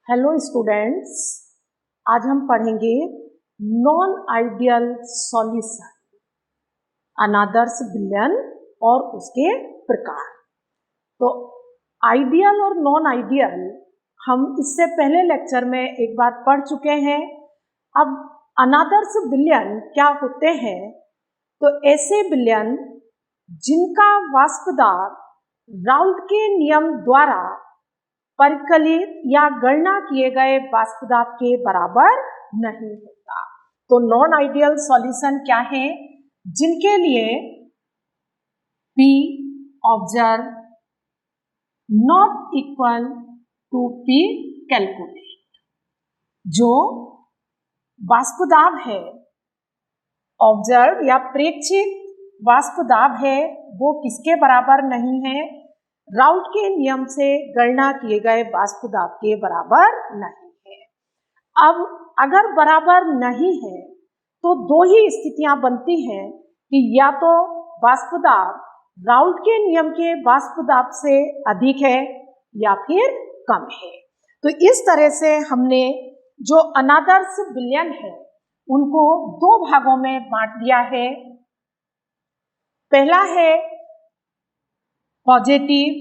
Hello students, आज हम पढ़ेंगे नॉन आइडियल सॉल्यूशन, अनादर्श विलयन और उसके प्रकार। तो आइडियल और नॉन आइडियल हम इससे पहले लेक्चर में एक बार पढ़ चुके हैं। अब अनादर्श विलयन क्या होते हैं? तो ऐसे विलयन जिनका वाष्प दाब राउल्ट के नियम द्वारा परिकलित या गणना किए गए वाष्प दाब के बराबर नहीं होता। तो नॉन आइडियल सॉल्यूशन क्या है? जिनके लिए P observe not equal to P calculate. जो वाष्प दाब है, ऑब्जर्व या प्रेक्षित वाष्प दाब है, वो किसके बराबर नहीं है? राउल्ट के नियम से गणना किए गए वाष्प दाब के बराबर नहीं है। अब अगर बराबर नहीं है तो दो ही स्थितियां बनती हैं कि या तो वाष्प दाब राउल्ट के नियम के वाष्प दाब से अधिक है या फिर कम है। तो इस तरह से हमने जो अनादर्श विलयन है उनको दो भागों में बांट दिया है। पहला है पॉजिटिव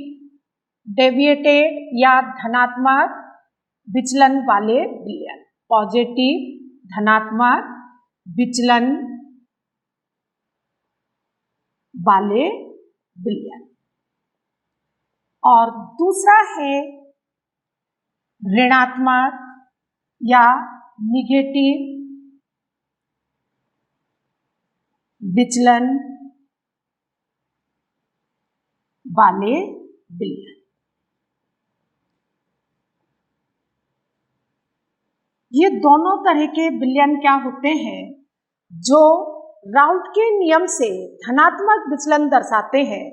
डेविएटेड या धनात्मक विचलन वाले विलयन। पॉजिटिव धनात्मक विचलन वाले विलयन। और दूसरा है ऋणात्मक या निगेटिव विचलन वाले विलयन। ये दोनों तरह के विलयन क्या होते हैं? जो राउल्ट के नियम से धनात्मक विचलन दर्शाते हैं,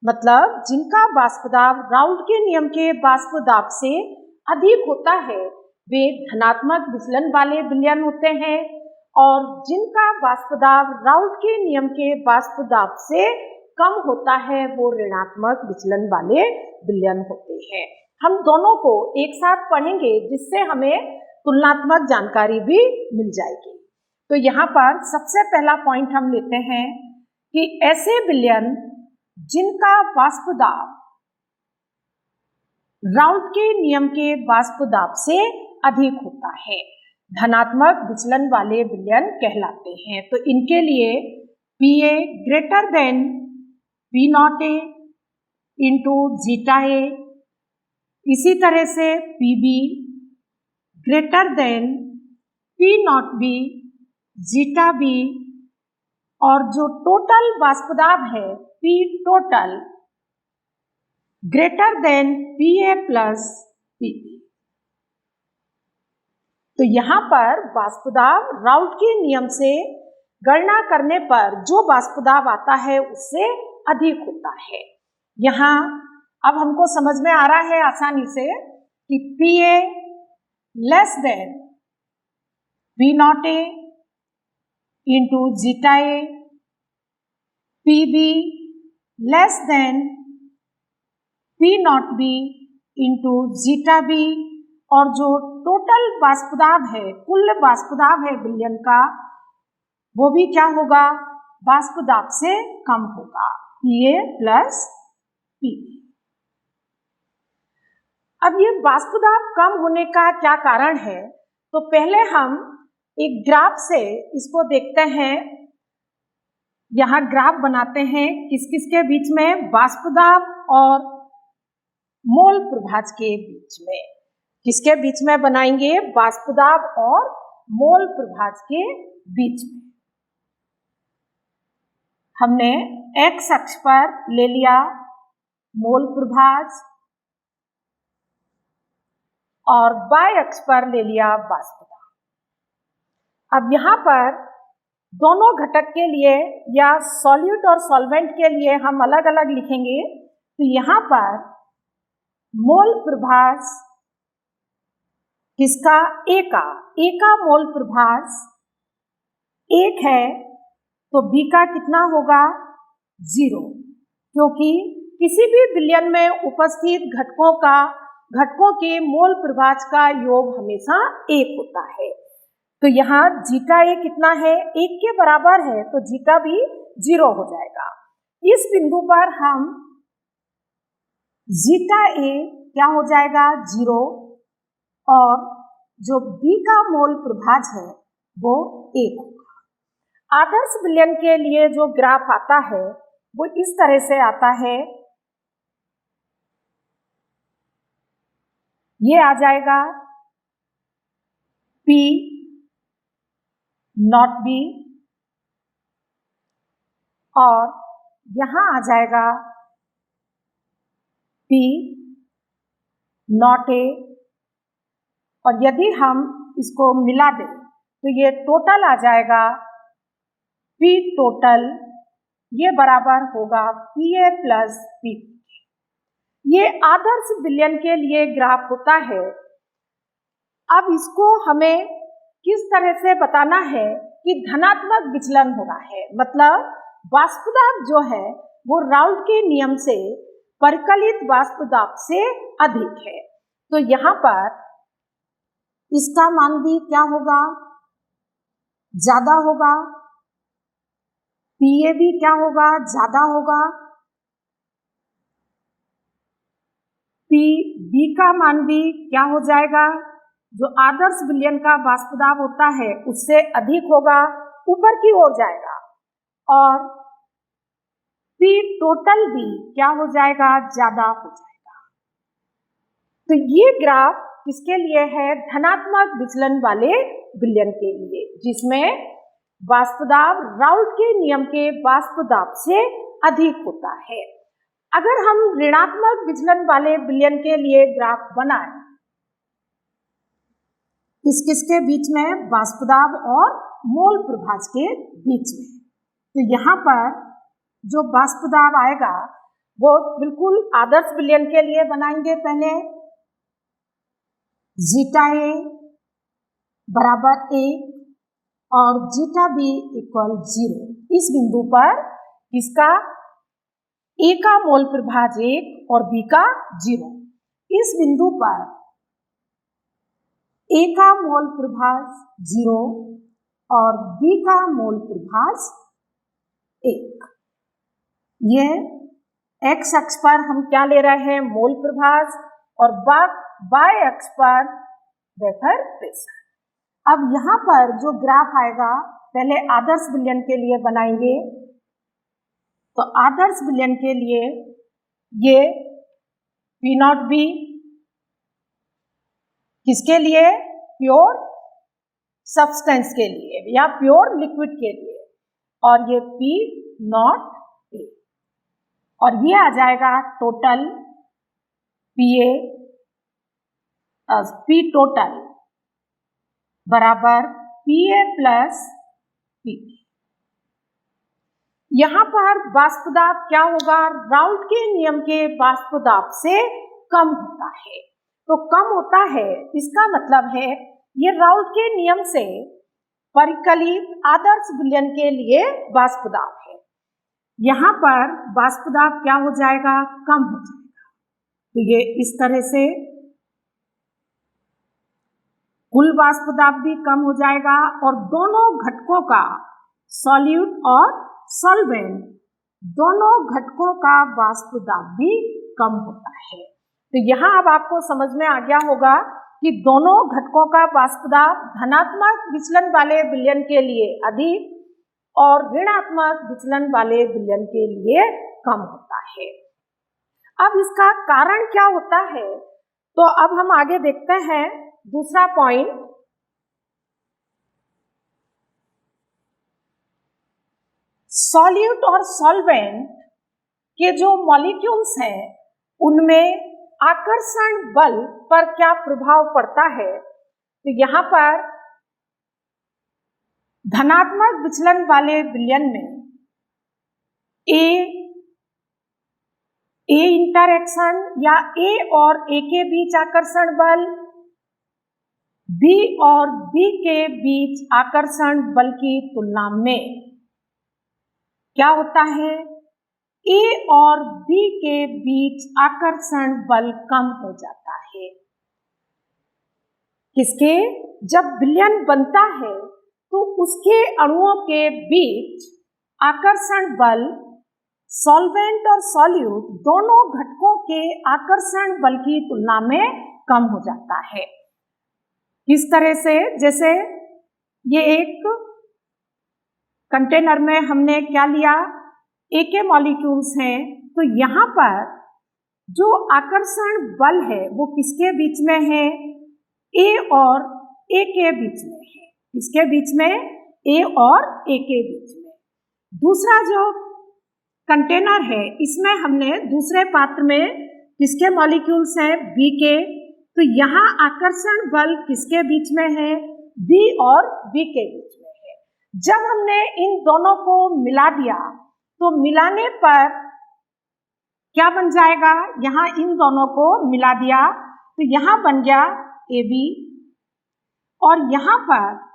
मतलब जिनका वाष्प दाब राउल्ट के नियम के वाष्प दाब से अधिक होता है, वे धनात्मक विचलन वाले विलयन होते हैं। और जिनका वाष्प दाब राउल्ट के नियम के वाष्प दाब से कम होता है, वो ऋणात्मक विचलन वाले विलयन होते हैं। हम दोनों को एक साथ पढ़ेंगे जिससे हमें तुलनात्मक जानकारी भी मिल जाएगी। तो यहाँ पर सबसे पहला पॉइंट हम लेते हैं कि ऐसे विलयन जिनका वाष्प दाब राउल्ट के नियम के वाष्प दाब से अधिक होता है, धनात्मक विचलन वाले विलयन कहलाते हैं। तो इनके लिए PA greater than P not A into zeta A, इसी तरह से PB greater than P not B zeta B, और जो टोटल वाष्प दाब है P total greater than PA plus PB। तो यहाँ पर वाष्प दाब राउल्ट के नियम से गणना करने पर जो वाष्प दाब आता है उससे अधिक होता है। यहाँ अब हमको समझ में आ रहा है आसानी से कि PA less than P not A into zeta A, PB less than P not B into zeta B, और जो टोटल वाष्प दाब है, कुल वाष्प दाब है विलयन का, वो भी क्या होगा? वाष्प दाब से कम होगा, PA प्लस PB। अब ये वाष्प दाब कम होने का क्या कारण है? तो पहले हम एक ग्राफ से इसको देखते हैं। यहाँ ग्राफ बनाते हैं किस किस के बीच में? वाष्प दाब और मोल प्रभाज के बीच में। किसके बीच में बनाएंगे? वाष्प दाब और मोल प्रभाज के बीच में। हमने x अक्ष पर ले लिया मोल प्रभाज और y अक्ष पर ले लिया वाष्प दाब। अब यहाँ पर दोनों घटक के लिए या सॉल्यूट और सॉल्वेंट के लिए हम अलग अलग लिखेंगे। तो यहाँ पर मोल प्रभाज किसका? A का मोल प्रभाज 1 है, तो B का कितना होगा? 0, क्योंकि किसी भी विलयन में उपस्थित घटकों का घटकों के मोल प्रभाज का योग हमेशा 1 होता है। तो यहाँ जीटा ए कितना है, 1 के बराबर है, तो जीटा भी 0 हो जाएगा। इस बिंदु पर हम जीटा ए क्या हो जाएगा, 0, और जो बी का मोल प्रभाज है वो 1 होगा। आदर्श विलयन के लिए जो ग्राफ आता है वो इस तरह से आता है, ये आ जाएगा P नॉट B, और यहां आ जाएगा P नॉट A, और यदि हम इसको मिला दें तो ये टोटल आ जाएगा P टोटल, ये बराबर होगा PA प्लस P। ये आदर्श विलयन के लिए ग्राफ होता है। अब इसको हमें किस तरह से बताना है कि धनात्मक विचलन हो रहा है, मतलब वाष्प दाब जो है वो राउल्ट के नियम से परिकलित वाष्प दाब से अधिक है। तो यहाँ पर इसका मान भी क्या होगा, ज्यादा होगा, PA भी क्या होगा, ज्यादा होगा, PB का मान भी क्या हो जाएगा, जो आदर्श विलयन का वाष्प दाब होता है उससे अधिक होगा, ऊपर की ओर जाएगा, और P टोटल भी क्या हो जाएगा, ज्यादा हो जाएगा। तो ये ग्राफ किसके लिए है, धनात्मक विचलन वाले विलयन के लिए, जिसमें वाष्प दाब राउल्ट के नियम के वाष्प दाब से अधिक होता है। अगर हम ऋणात्मक विचलन वाले विलयन के लिए ग्राफ बनाएं, किसके बीच में, वाष्प दाब और मोल प्रभाज के बीच में, तो यहाँ पर जो वाष्प दाब आएगा वो बिल्कुल आदर्श विलयन के लिए बनाएंगे। पहले जीटा ए बराबर 1 और जीटा बी इक्वल 0। इस बिंदु पर इसका ए का मोल प्रभाज 1 और बी का 0। इस बिंदु पर ए का मोल प्रभाज 0 और बी का मोल प्रभाज 1। ये एक्स अक्ष पर हम क्या ले रहे हैं, मोल प्रभाज, और वाई अक्ष पर वेपर प्रेशर। अब यहाँ पर जो ग्राफ आएगा पहले आदर्श विलयन के लिए बनाएंगे। तो आदर्श विलयन के लिए ये P नॉट B किसके लिए, प्योर सब्सटेंस के लिए या प्योर लिक्विड के लिए, और ये P नॉट A, और ये आ जाएगा टोटल P टोटल बराबर PA प्लस P। यहाँ पर वाष्प दाब क्या होगा, राउल्ट के नियम के वाष्प दाब से कम होता है। तो कम होता है इसका मतलब है ये राउल्ट के नियम से परिकलित आदर्श विलयन के लिए वाष्प दाब है। यहाँ पर वाष्प दाब क्या हो जाएगा, कम हो जाएगा। तो ये इस तरह से कुल वाष्प दाब भी कम हो जाएगा, और दोनों घटकों का सॉल्यूट और सॉल्वेंट दोनों घटकों का वाष्प दाब भी कम होता है। तो यहाँ अब आपको समझ में आ गया होगा कि दोनों घटकों का वाष्प दाब धनात्मक विचलन वाले विलयन के लिए अधिक और ऋणात्मक विचलन वाले विलयन के लिए कम होता है। अब इसका कारण क्या होता है, तो अब हम आगे देखते हैं दूसरा पॉइंट। सॉल्यूट और सॉल्वेंट के जो मॉलिक्यूल्स हैं उनमें आकर्षण बल पर क्या प्रभाव पड़ता है। तो यहाँ पर धनात्मक विचलन वाले विलयन में ए इंटरैक्शन या ए और ए के बीच आकर्षण बल, बी और बी के बीच आकर्षण बल की तुलना में क्या होता है, ए और बी के बीच आकर्षण बल कम हो जाता है। किसके, जब विलयन बनता है तो उसके अणुओं के बीच आकर्षण बल सॉल्वेंट और सॉल्यूट दोनों घटकों के आकर्षण बल की तुलना में कम हो जाता है। किस तरह से, जैसे ये एक कंटेनर में हमने क्या लिया, ए के मॉलिक्यूल्स हैं, तो यहाँ पर जो आकर्षण बल है वो किसके बीच में है, ए और ए के बीच में है। किसके बीच में, ए और ए के बीच में। दूसरा जो कंटेनर है इसमें हमने दूसरे पात्र में किसके मॉलिक्यूल्स हैं, बी के, तो यहाँ आकर्षण बल किसके बीच में है, बी और बी के बीच में है। जब हमने इन दोनों को मिला दिया तो मिलाने पर क्या बन जाएगा, यहाँ इन दोनों को मिला दिया तो यहाँ बन गया ए बी, और यहाँ पर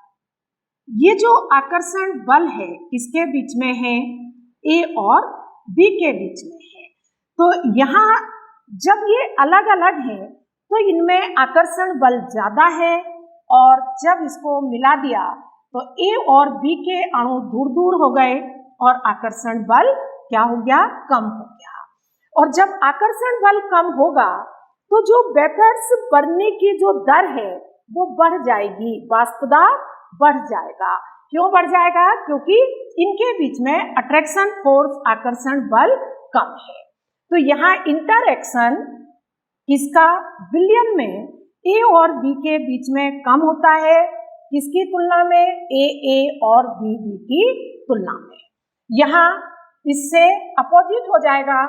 ये जो आकर्षण बल है किसके बीच में है, ए और बी के बीच में है। तो यहाँ जब ये अलग अलग है तो इनमें आकर्षण बल ज़्यादा है, और जब इसको मिला दिया तो ए और बी के अणु दूर दूर हो गए और आकर्षण बल क्या हो गया, कम हो गया। और जब आकर्षण बल कम होगा तो जो वेपर्स बनने की जो दर है वो बढ़ जाएगी, वाष्प दाब बढ़ जाएगा। क्यों बढ़ जाएगा, क्योंकि इनके बीच में अट्रैक्शन फोर्स आकर्षण बल कम है। तो यहाँ इंटरएक्शन किसका, विलयन में ए और बी के बीच में कम होता है, किसकी तुलना में, ए और बी की तुलना में। यहाँ इससे अपोजिट हो जाएगा,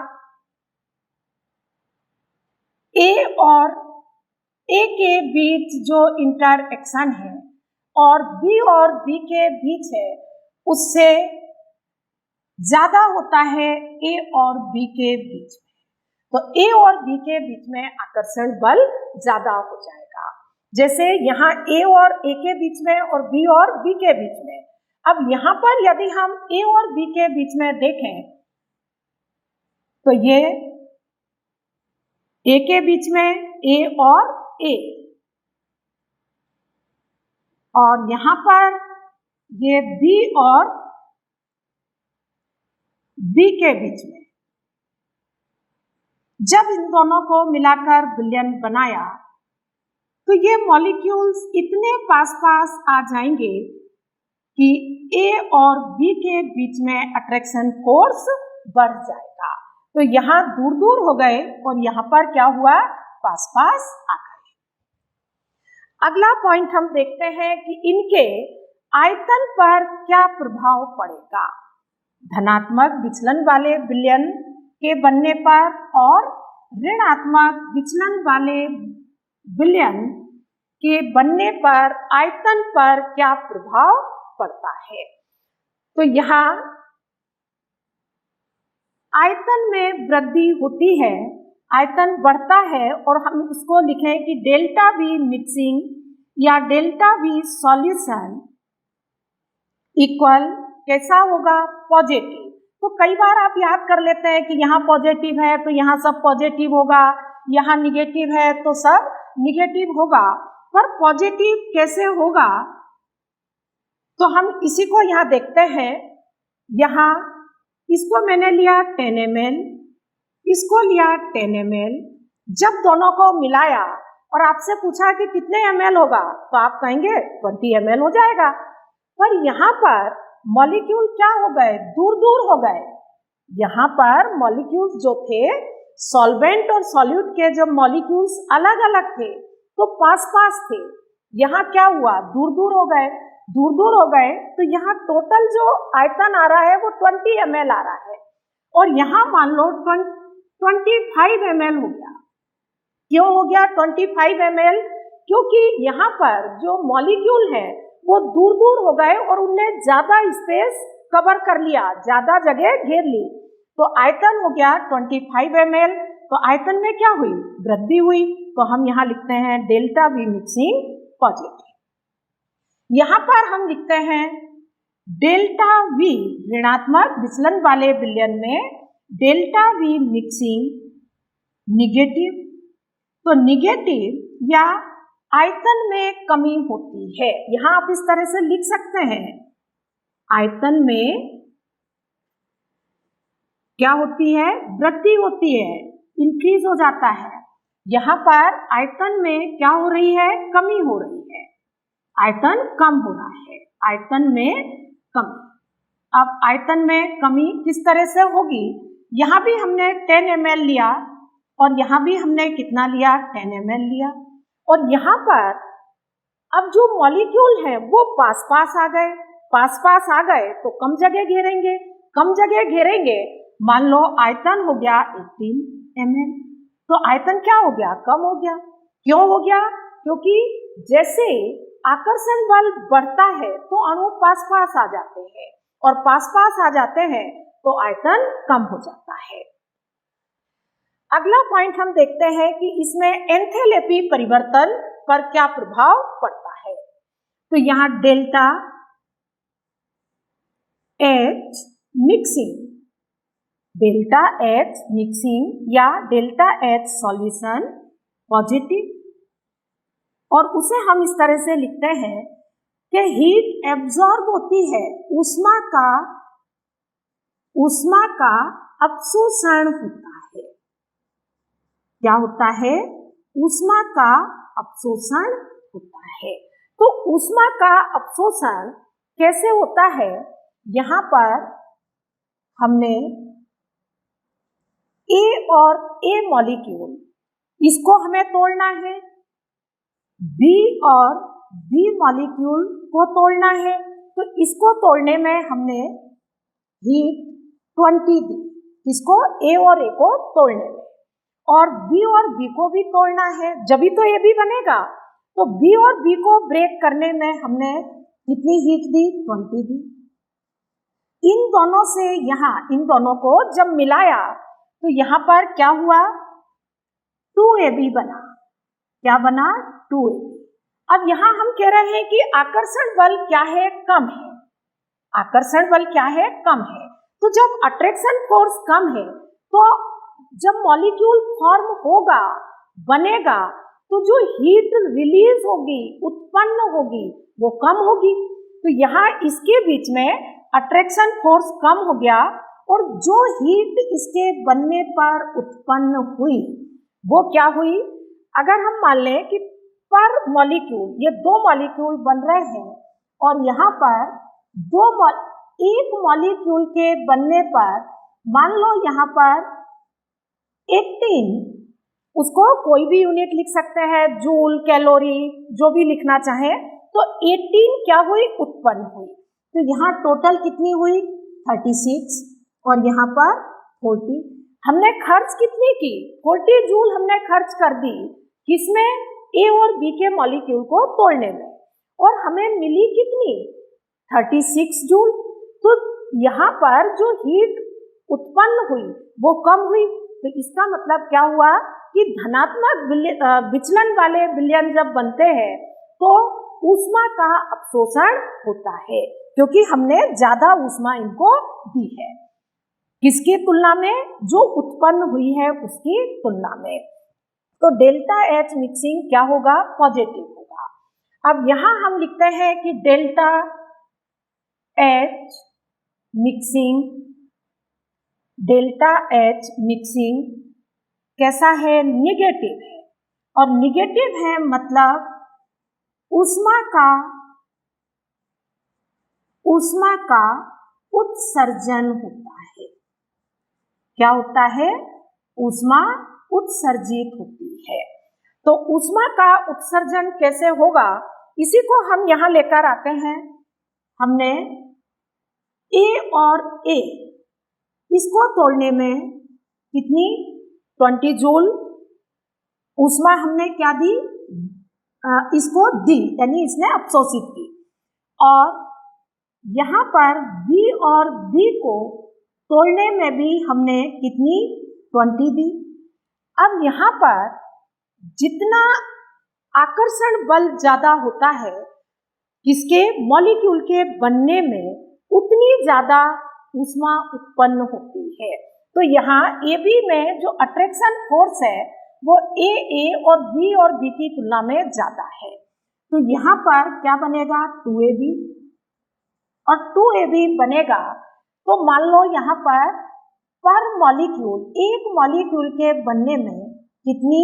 ए और ए के बीच जो इंटरएक्शन है और बी के बीच है उससे ज्यादा होता है ए और बी के बीच में। तो ए और बी के बीच में आकर्षण बल ज्यादा हो जाएगा। जैसे यहाँ ए और ए के बीच में और बी के बीच में। अब यहाँ पर यदि हम ए और बी के बीच में देखें तो ये ए के बीच में ए, और यहाँ पर ये बी और बी के बीच में। जब इन दोनों को मिलाकर विलयन बनाया तो ये मॉलिक्यूल्स इतने पास पास आ जाएंगे कि ए और बी के बीच में अट्रैक्शन फोर्स बढ़ जाएगा। तो यहाँ दूर दूर हो गए और यहाँ पर क्या हुआ, पास पास आ गए। अगला पॉइंट हम देखते हैं कि इनके आयतन पर क्या प्रभाव पड़ेगा। धनात्मक विचलन वाले विलयन के बनने पर और ऋणात्मक विचलन वाले विलयन के बनने पर आयतन पर क्या प्रभाव पड़ता है। तो यहाँ आयतन में वृद्धि होती है, आयतन बढ़ता है, और हम इसको लिखें कि डेल्टा वी मिक्सिंग या डेल्टा वी सॉल्यूशन इक्वल कैसा होगा, पॉजिटिव। तो कई बार आप याद कर लेते हैं कि यहाँ पॉजिटिव है तो यहाँ सब पॉजिटिव होगा, यहाँ निगेटिव है तो सब निगेटिव होगा, पर पॉजिटिव कैसे होगा तो हम इसी को यहाँ देखते हैं। यहाँ इसको मैंने लिया 10 ml, इसको लिया 10 ml। जब दोनों को मिलाया और आपसे पूछा कि कितने ml होगा तो आप कहेंगे 20 ml हो जाएगा, पर यहाँ पर मॉलिक्यूल क्या हो गए, दूर दूर हो गए। यहाँ पर मॉलिक्यूल्स जो थे सॉल्वेंट और सॉल्यूट के जब मॉलिक्यूल्स अलग अलग थे तो पास पास थे, यहाँ क्या हुआ, दूर दूर हो गए। दूर दूर हो गए तो यहाँ टोटल जो आयतन आ रहा है वो 20 ml आ रहा है, और यहाँ मान लो 25 ml हो गया। क्यों हो गया 25 ml, क्योंकि यहाँ पर जो मॉलिक्यूल है वो दूर दूर हो गए और उनने ज्यादा स्पेस कवर कर लिया, ज्यादा जगह घेर ली, तो आयतन हो गया 25 ml। तो आयतन में क्या हुई, वृद्धि हुई। तो हम यहाँ लिखते हैं डेल्टा वी मिक्सिंग पॉजिटिव। यहाँ पर हम लिखते हैं डेल्टा वी ऋणात्मक विचलन वाले विलयन में डेल्टा वी मिक्सिंग निगेटिव। तो निगेटिव या आयतन में कमी होती है। यहां आप इस तरह से लिख सकते हैं, आयतन में क्या होती है, वृद्धि होती है, इंक्रीज हो जाता है। यहाँ पर आयतन में क्या हो रही है, कमी हो रही है, आयतन कम हो रहा है, आयतन में कमी। अब आयतन में कमी किस तरह से होगी, यहाँ भी हमने 10 ml लिया और यहाँ भी हमने कितना लिया, 10 ml लिया, और यहाँ पर अब जो मॉलिक्यूल है वो पास पास आ गए, पास पास आ गए तो कम जगह घेरेंगे, कम जगह घेरेंगे, मान लो आयतन हो गया 18 ml, तो आयतन क्या हो गया, कम हो गया। क्यों हो गया, क्योंकि जैसे आकर्षण बल बढ़ता है तो अणु पास पास आ जाते हैं, और पास पास आ जाते हैं तो आयतन कम हो जाता है। अगला पॉइंट हम देखते हैं कि इसमें एंथैल्पी परिवर्तन पर क्या प्रभाव पड़ता है। तो यहाँ delta H mixing, delta H mixing या डेल्टा एच सॉल्यूशन पॉजिटिव, और उसे हम इस तरह से लिखते हैं कि हीट एब्जॉर्ब होती है, ऊष्मा का अवशोषण होता है। क्या होता है, ऊष्मा का अवशोषण होता है। तो ऊष्मा का अवशोषण कैसे होता है, यहाँ पर हमने ए और ए मॉलिक्यूल, इसको हमें तोड़ना है, बी और बी मॉलिक्यूल को तोड़ना है, तो इसको तोड़ने में हमने हीट 20 दी, इसको ए और ए को तोड़ने में, और बी और बी को भी तोड़ना है, जब भी तो ए भी बनेगा। तो बी और बी को ब्रेक करने में हमने कितनी हीट दी, 20 दी। इन दोनों से यहाँ इन दोनों को जब मिलाया तो यहाँ पर क्या हुआ, 2AB बना। क्या बना, 2AB। अब यहाँ हम कह रहे हैं कि आकर्षण बल क्या है, कम है, आकर्षण बल क्या है, कम है। तो जब अट्रैक्शन फोर्स कम है तो जब मॉलिक्यूल फॉर्म होगा, बनेगा, तो जो हीट रिलीज होगी, उत्पन्न होगी, वो कम होगी। तो यहाँ इसके बीच में अट्रैक्शन फोर्स कम हो गया, और जो हीट इसके बनने पर उत्पन्न हुई वो क्या हुई, अगर हम मान लें कि पर मॉलिक्यूल, ये 2 मॉलिक्यूल बन रहे हैं, और यहाँ पर एक मॉलिक्यूल के बनने पर मान लो यहाँ पर 18, उसको कोई भी यूनिट लिख सकते हैं, जूल, कैलोरी, जो भी लिखना चाहे, तो 18 क्या हुई, उत्पन्न हुई। तो यहाँ टोटल कितनी हुई, 36, और यहाँ पर 40। हमने खर्च कितनी की, 40 जूल हमने खर्च कर दी, किसमें, ए और बी के मॉलिक्यूल को तोड़ने में, और हमें मिली कितनी, 36 जूल। तो यहाँ पर जो हीट उत्पन्न हुई वो कम हुई। तो इसका मतलब क्या हुआ कि धनात्मक विचलन वाले विलयन जब बनते हैं तो ऊष्मा का अवशोषण होता है, क्योंकि हमने ज्यादा ऊष्मा इनको दी है, किसकी तुलना में, जो उत्पन्न हुई है उसकी तुलना में। तो डेल्टा एच मिक्सिंग क्या होगा, पॉजिटिव होगा। अब यहाँ हम लिखते हैं कि डेल्टा एच मिक्सिंग कैसा है, निगेटिव है, और निगेटिव है मतलब ऊष्मा का उत्सर्जन होता है। क्या होता है, ऊष्मा उत्सर्जित होती है। तो ऊष्मा का उत्सर्जन कैसे होगा, इसी को हम यहाँ लेकर आते हैं। हमने ए और ए, इसको तोड़ने में कितनी, 20 जूल ऊष्मा हमने क्या दी, इसको दी, यानी इसने अवशोषित की। और यहाँ पर बी और बी को तोड़ने में भी हमने कितनी, 20 दी। अब यहाँ पर जितना आकर्षण बल ज्यादा होता है किसके, मॉलिक्यूल के बनने में, उतनी ज्यादा ऊष्मा उत्पन्न होती है। तो यहाँ AB में जो अट्रैक्शन फोर्स है वो ए और बी की तुलना में ज़्यादा है। तो यहाँ पर क्या बनेगा 2AB, और 2AB बनेगा तो मान लो यहाँ पर मॉलिक्यूल, एक मॉलिक्यूल के बनने में कितनी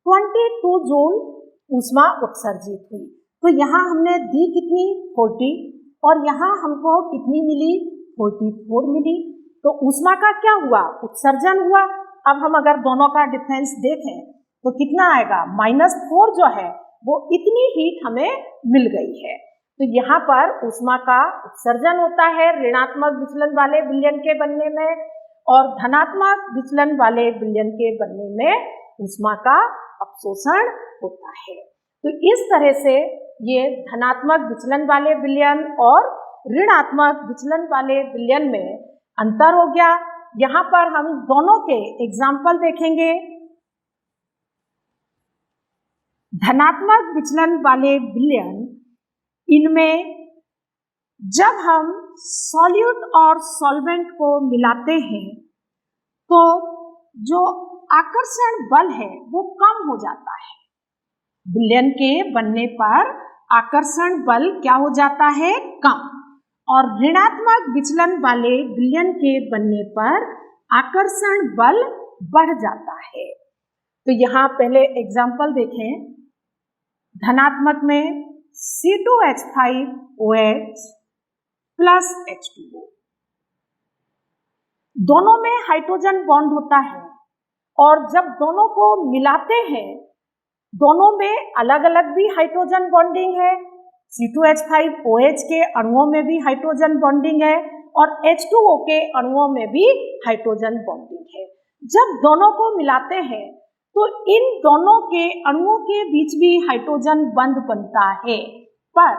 22 जूल ऊष्मा उत्सर्जित हुई। तो यहाँ हमने दी कितनी 40, और यहाँ हमको कितनी मिली 44 मिली। तो ऊष्मा का क्या हुआ, उत्सर्जन हुआ। अब हम अगर दोनों का डिफरेंस देखें तो कितना आएगा, -4 जो है वो इतनी हीट हमें मिल गई है। तो यहाँ पर ऊष्मा का उत्सर्जन होता है ऋणात्मक विचलन वाले विलयन के बनने में, और धनात्मक विचलन वाले विलयन के बनने में ऊष्मा का अपशोषण होता है। तो इस तरह से ये धनात्मक विचलन वाले विलयन और ऋणात्मक विचलन वाले विलयन में अंतर हो गया। यहाँ पर हम दोनों के एग्जाम्पल देखेंगे। धनात्मक विचलन वाले विलयन, इनमें जब हम सॉल्यूट और सॉल्वेंट को मिलाते हैं तो जो आकर्षण बल है वो कम हो जाता है। विलयन के बनने पर आकर्षण बल क्या हो जाता है, कम, और ऋणात्मक विचलन वाले विलयन के बनने पर आकर्षण बल बढ़ जाता है। तो यहाँ पहले एग्जाम्पल देखें। धनात्मक में C2H5OH प्लस H2O, दोनों में हाइड्रोजन बॉन्ड होता है, और जब दोनों को मिलाते हैं दोनों में अलग अलग भी हाइड्रोजन बॉन्डिंग है। C2H5OH के अणुओं में भी हाइड्रोजन बॉन्डिंग है और H2O के अणुओं में भी हाइड्रोजन बॉन्डिंग है। जब दोनों को मिलाते हैं तो इन दोनों के अणुओं के बीच भी हाइड्रोजन बंध बनता है, पर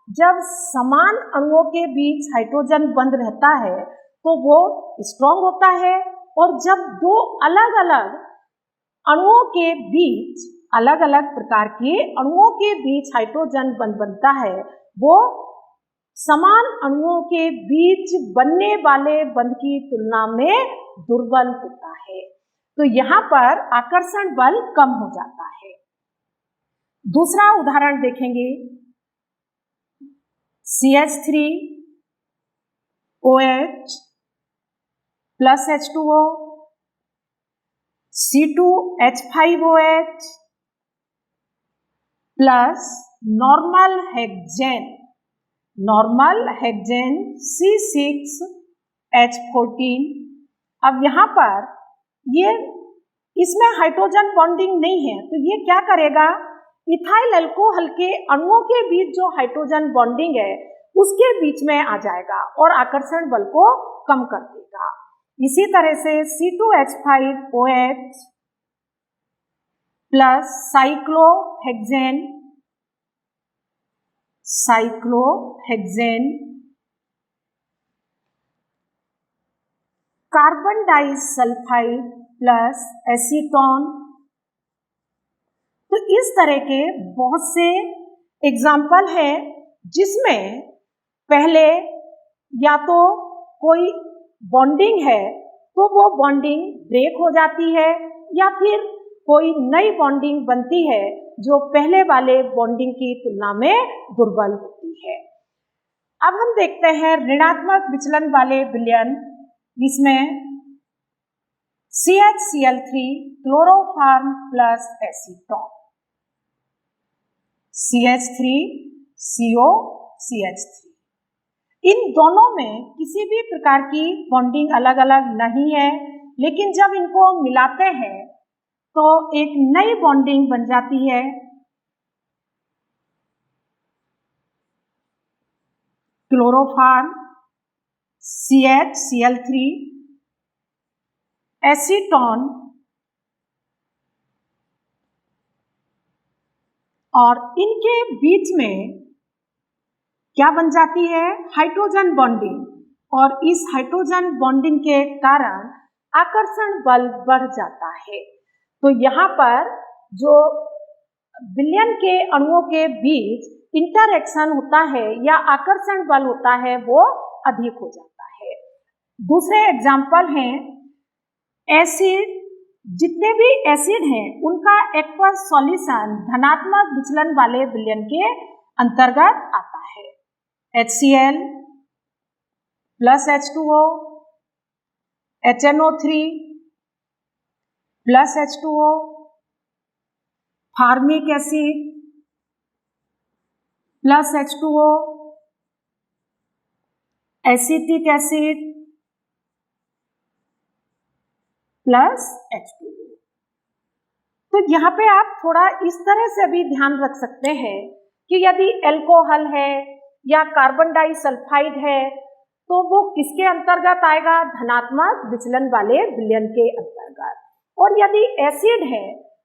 जब समान अणुओं के बीच हाइड्रोजन बंध रहता है तो वो स्ट्रॉन्ग होता है, और जब दो अलग अलग अणुओं के बीच, अलग अलग प्रकार के अणुओं के बीच हाइड्रोजन बंध बनता है, वो समान अणुओं के बीच बनने वाले बंध की तुलना में दुर्बल होता है। तो यहाँ पर आकर्षण बल कम हो जाता है। दूसरा उदाहरण देखेंगे। CH3OH plus H2O, C2H5OH plus normal hexane C6H14। अब यहाँ पर ये इसमें हाइड्रोजन बॉन्डिंग नहीं है, तो ये क्या करेगा, इथाइल अल्कोहल के अणुओं के बीच जो हाइड्रोजन बॉन्डिंग है उसके बीच में आ जाएगा और आकर्षण बल को कम कर देगा। इसी तरह से C2H5OH plus cyclohexane carbon disulphide plus acetone. तो इस तरह के बहुत से एग्जाम्पल है जिसमें पहले या तो कोई बॉन्डिंग है तो वो बॉन्डिंग ब्रेक हो जाती है, या फिर कोई नई बॉन्डिंग बनती है जो पहले वाले बॉन्डिंग की तुलना में दुर्बल होती है। अब हम देखते हैं ऋणात्मक विचलन वाले विलयन। इसमें CHCl3 chloroform plus acetone, CH3COCH3। इन दोनों में किसी भी प्रकार की बॉन्डिंग अलग अलग नहीं है, लेकिन जब इनको मिलाते हैं तो एक नई बॉन्डिंग बन जाती है। क्लोरोफॉर्म CHCl3 एसीटोन, और इनके बीच में क्या बन जाती है, हाइड्रोजन बॉन्डिंग, और इस हाइड्रोजन बॉन्डिंग के कारण आकर्षण बल बढ़ जाता है। तो यहाँ पर जो विलयन के अणुओं के बीच इंटरैक्शन होता है या आकर्षण बल होता है वो अधिक हो जाता है। दूसरे एग्जाम्पल हैं एसिड जितने भी एसिड हैं उनका एक्वस सॉल्यूशन धनात्मक विचलन वाले विलयन के अंतर्गत आता है। HCl plus H2O, HNO3 plus H2O, formic acid plus H2O, acetic acid plus H2O। तो यहाँ पे आप थोड़ा इस तरह से भी ध्यान रख सकते हैं कि यदि एल्कोहल है या कार्बन डाइसल्फाइड है तो वो किसके अंतर्गत आएगा, धनात्मक विचलन वाले विलयन के अंतर्गत, और यदि एसिड है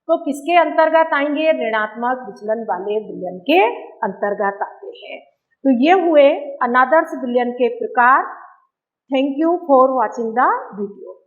तो किसके अंतर्गत आएंगे, ऋणात्मक विचलन वाले विलयन के अंतर्गत आते हैं। तो ये हुए अनादर्श विलयन के प्रकार। Thank you for watching the video.